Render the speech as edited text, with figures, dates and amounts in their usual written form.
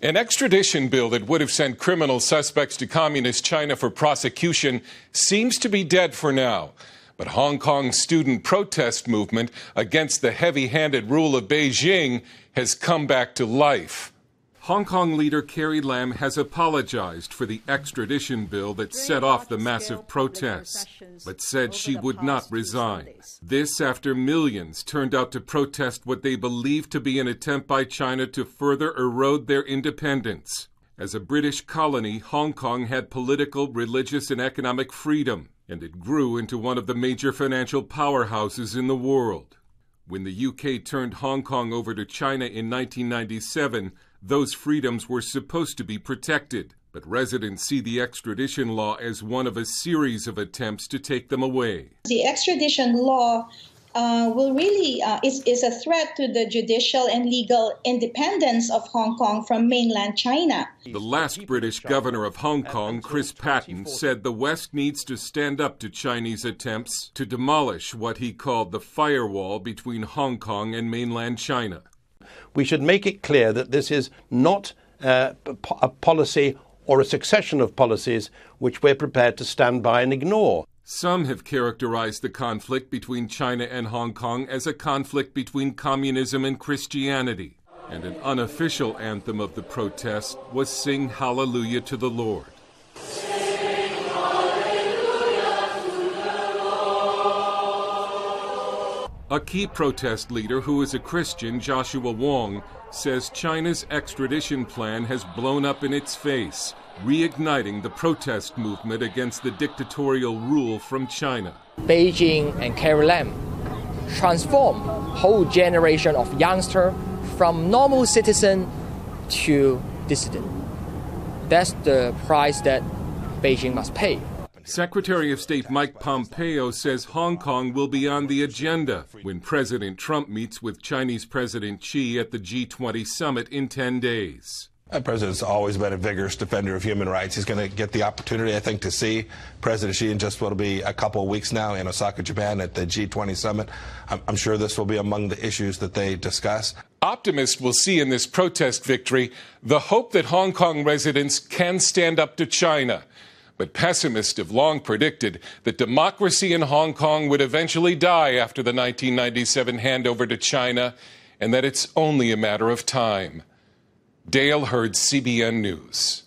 An extradition bill that would have sent criminal suspects to communist China for prosecution seems to be dead for now. But Hong Kong's student protest movement against the heavy-handed rule of Beijing has come back to life. Hong Kong leader Carrie Lam has apologized for the extradition bill that set off the massive protests, but said she would not resign. This after millions turned out to protest what they believe to be an attempt by China to further erode their independence. As a British colony, Hong Kong had political, religious, and economic freedom, and it grew into one of the major financial powerhouses in the world. When the UK turned Hong Kong over to China in 1997, those freedoms were supposed to be protected, but residents see the extradition law as one of a series of attempts to take them away. The extradition law is a threat to the judicial and legal independence of Hong Kong from mainland China. The last British governor of Hong Kong, Chris Patten, said the West needs to stand up to Chinese attempts to demolish what he called the firewall between Hong Kong and mainland China. We should make it clear that this is not a policy or a succession of policies which we're prepared to stand by and ignore. Some have characterized the conflict between China and Hong Kong as a conflict between communism and Christianity. And an unofficial anthem of the protest was Sing Hallelujah to the Lord. A key protest leader who is a Christian, Joshua Wong, says China's extradition plan has blown up in its face, reigniting the protest movement against the dictatorial rule from China. Beijing and Carrie Lam transform whole generation of youngsters from normal citizen to dissident. That's the price that Beijing must pay. Secretary of State Mike Pompeo says Hong Kong will be on the agenda when President Trump meets with Chinese President Xi at the G20 summit in 10 days. The president's always been a vigorous defender of human rights. He's going to get the opportunity, I think, to see President Xi in just what will be a couple of weeks now in Osaka, Japan at the G20 summit. I'm sure this will be among the issues that they discuss. Optimists will see in this protest victory the hope that Hong Kong residents can stand up to China. But pessimists have long predicted that democracy in Hong Kong would eventually die after the 1997 handover to China, and that it's only a matter of time. Dale Hurd, CBN News.